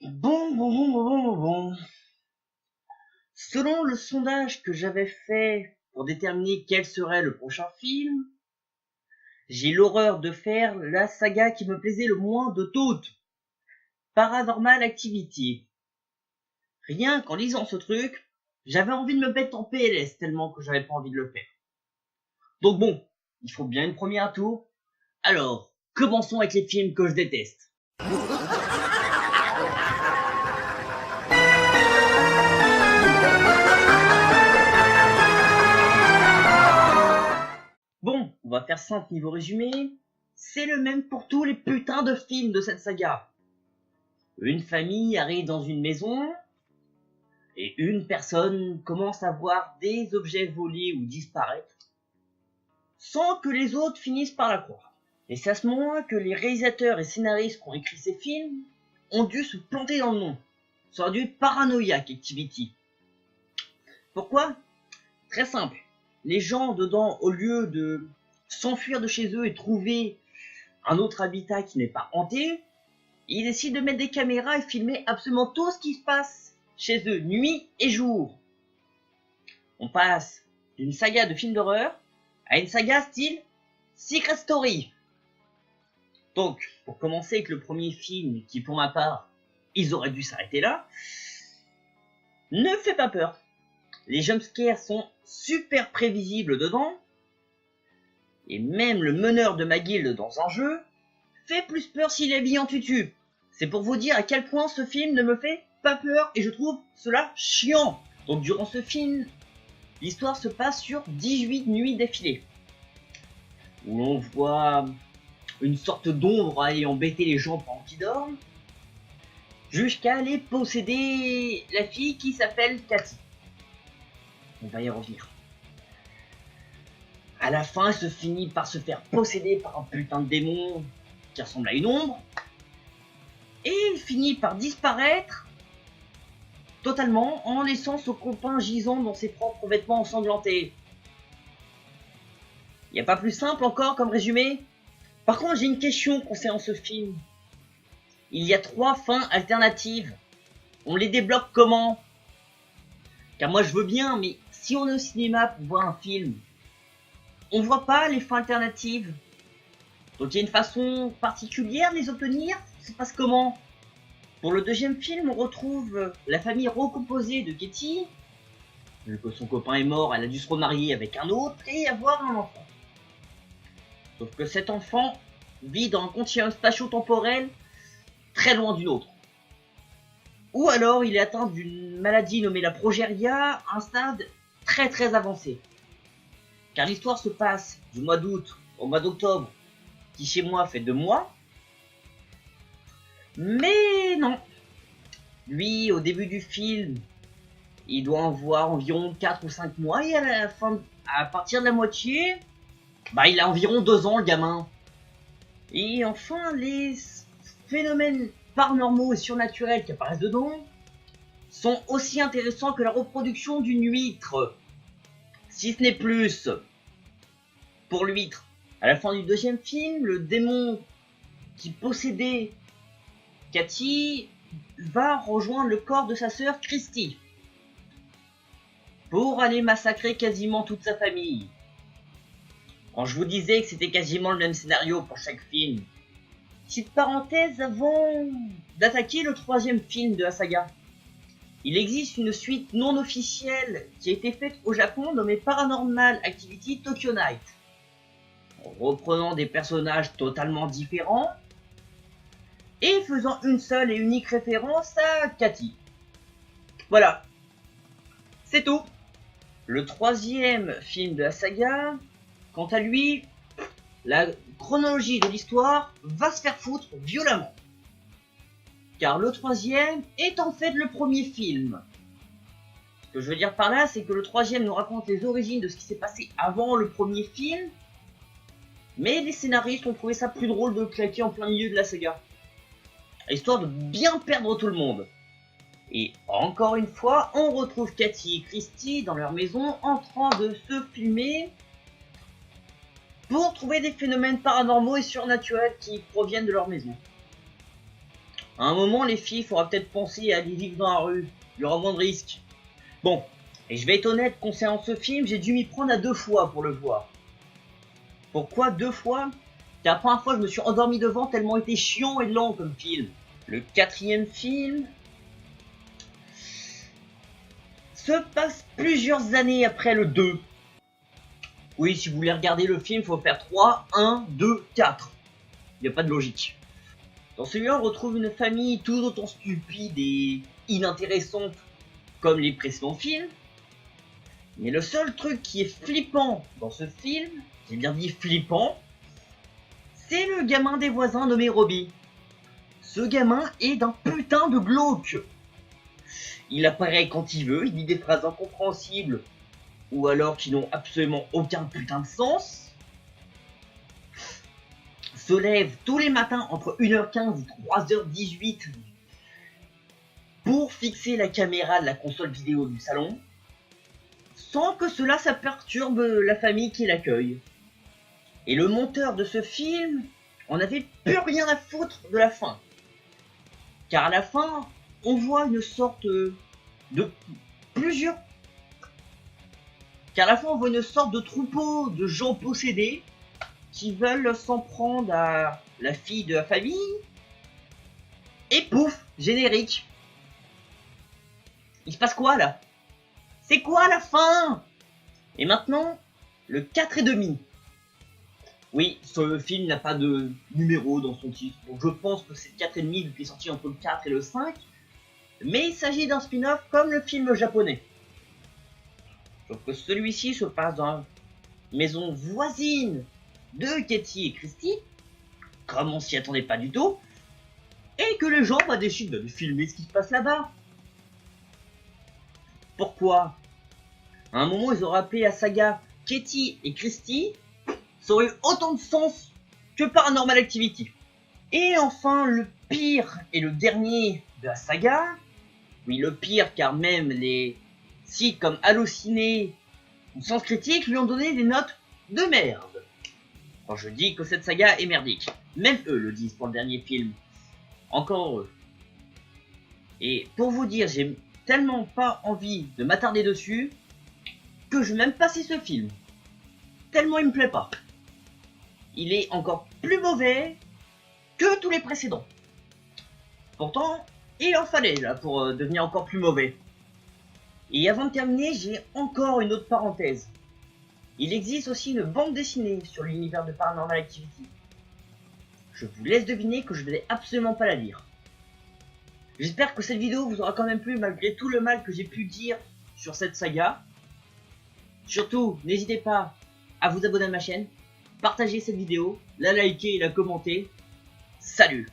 Bon. Selon le sondage que j'avais fait pour déterminer quel serait le prochain film, j'ai l'horreur de faire la saga qui me plaisait le moins de toutes. Paranormal Activity. Rien qu'en lisant ce truc, j'avais envie de me mettre en PLS tellement que j'avais pas envie de le faire. Donc bon, il faut bien une première tour. Alors, commençons avec les films que je déteste. Bon, on va faire simple niveau résumé. C'est le même pour tous les putains de films de cette saga. Une famille arrive dans une maison et une personne commence à voir des objets voler ou disparaître sans que les autres finissent par la croire. Et c'est à ce moment que les réalisateurs et scénaristes qui ont écrit ces films ont dû se planter dans le nom. Ça aurait dû être Paranoiac Activity. Pourquoi ? Très simple. Les gens dedans, au lieu de s'enfuir de chez eux et trouver un autre habitat qui n'est pas hanté, ils décident de mettre des caméras et filmer absolument tout ce qui se passe chez eux, nuit et jour. On passe d'une saga de films d'horreur à une saga style Secret Story. Donc, pour commencer avec le premier film, qui pour ma part, ils auraient dû s'arrêter là, ne fait pas peur. Les jumpscares sont super prévisibles dedans, et même le meneur de ma guilde dans un jeu fait plus peur s'il est habillé en tutu. C'est pour vous dire à quel point ce film ne me fait pas peur et je trouve cela chiant. Donc durant ce film, l'histoire se passe sur 18 nuits d'affilée, où l'on voit une sorte d'ombre aller embêter les gens pendant qu'ils dorment, jusqu'à aller posséder la fille qui s'appelle Cathy. On va y revenir. À la fin, elle se finit par se faire posséder par un putain de démon qui ressemble à une ombre, et il finit par disparaître totalement en laissant son copain gisant dans ses propres vêtements ensanglantés. Y a pas plus simple encore comme résumé ? Par contre, j'ai une question concernant ce film. Il y a 3 fins alternatives. On les débloque comment ? Car moi je veux bien, mais si on est au cinéma pour voir un film, on voit pas les fins alternatives. Donc il y a une façon particulière de les obtenir ? Ça se passe comment ? Pour le deuxième film, on retrouve la famille recomposée de Katie. Vu que son copain est mort, elle a dû se remarier avec un autre et avoir un enfant. Sauf que cet enfant vit dans un continuum spatio-temporel très loin du nôtre. Ou alors il est atteint d'une maladie nommée la progéria, à un stade très avancé. Car l'histoire se passe du mois d'août au mois d'octobre, qui chez moi fait 2 mois. Mais non. Lui, au début du film, il doit en voir environ 4 ou 5 mois, et à partir de la moitié, il a environ 2 ans le gamin. Et enfin, les phénomènes paranormaux et surnaturels qui apparaissent dedans sont aussi intéressants que la reproduction d'une huître, si ce n'est plus. Pour l'huître, à la fin du deuxième film, le démon qui possédait Cathy va rejoindre le corps de sa sœur Christy pour aller massacrer quasiment toute sa famille. Quand je vous disais que c'était quasiment le même scénario pour chaque film. Petite parenthèse avant d'attaquer le 3e film de la saga. Il existe une suite non officielle qui a été faite au Japon nommée Paranormal Activity Tokyo Night. En reprenant des personnages totalement différents et faisant une seule et unique référence à Cathy. Voilà. C'est tout. Le 3e film de la saga, quant à lui, la chronologie de l'histoire va se faire foutre violemment. Car le 3e est en fait le premier film. Ce que je veux dire par là, c'est que le 3e nous raconte les origines de ce qui s'est passé avant le premier film, mais les scénaristes ont trouvé ça plus drôle de claquer en plein milieu de la saga, histoire de bien perdre tout le monde. Et encore une fois, on retrouve Cathy et Christy dans leur maison en train de se filmer pour trouver des phénomènes paranormaux et surnaturels qui proviennent de leur maison. À un moment, les filles, faudra peut-être penser à aller vivre dans la rue. Il y aura moins de risques. Bon, et je vais être honnête, concernant ce film, j'ai dû m'y prendre à 2 fois pour le voir. Pourquoi 2 fois? Car la première fois, je me suis endormi devant tellement il était chiant et lent comme film. Le 4e film se passe plusieurs années après le 2. Oui, si vous voulez regarder le film, il faut faire 3, 1, 2, 4. Il n'y a pas de logique. Dans celui-là, on retrouve une famille tout autant stupide et inintéressante comme les précédents films. Mais le seul truc qui est flippant dans ce film, j'ai bien dit flippant, c'est le gamin des voisins nommé Robbie. Ce gamin est d'un putain de glauque. Il apparaît quand il veut, il dit des phrases incompréhensibles ou alors qui n'ont absolument aucun putain de sens. Se lève tous les matins entre 1h15 et 3h18 pour fixer la caméra de la console vidéo du salon, sans que cela ça perturbe la famille qui l'accueille. Et le monteur de ce film en avait plus rien à foutre de la fin. Car à la fin, on voit une sorte de plusieurs... Car à la fin, on voit une sorte de troupeau de gens possédés qui veulent s'en prendre à la fille de la famille. Et pouf, générique. Il se passe quoi là? C'est quoi la fin? Et maintenant, le 4,5. Oui, ce film n'a pas de numéro dans son titre, donc je pense que c'est le 4,5 vu qu'il est sorti entre le 4 et le 5. Mais il s'agit d'un spin-off comme le film japonais. Sauf que celui-ci se passe dans la maison voisine de Katie et Christy, comme on s'y attendait pas du tout, et que les gens décident de filmer ce qui se passe là-bas. Pourquoi? À un moment, ils auraient appelé la saga Katie et Christy, ça aurait eu autant de sens que Paranormal Activity. Et enfin, le pire et le dernier de la saga, oui, le pire car même les sites comme Allociné ou Sens Critique lui ont donné des notes de merde. Quand je dis que cette saga est merdique, même eux le disent pour le dernier film. Encore heureux. Et pour vous dire, j'ai tellement pas envie de m'attarder dessus que je vais même passer ce film. Tellement il me plaît pas. Il est encore plus mauvais que tous les précédents. Pourtant, il en fallait là pour devenir encore plus mauvais. Et avant de terminer, j'ai encore une autre parenthèse. Il existe aussi une bande dessinée sur l'univers de Paranormal Activity. Je vous laisse deviner que je ne vais absolument pas la lire. J'espère que cette vidéo vous aura quand même plu malgré tout le mal que j'ai pu dire sur cette saga. Surtout, n'hésitez pas à vous abonner à ma chaîne, partager cette vidéo, la liker et la commenter. Salut!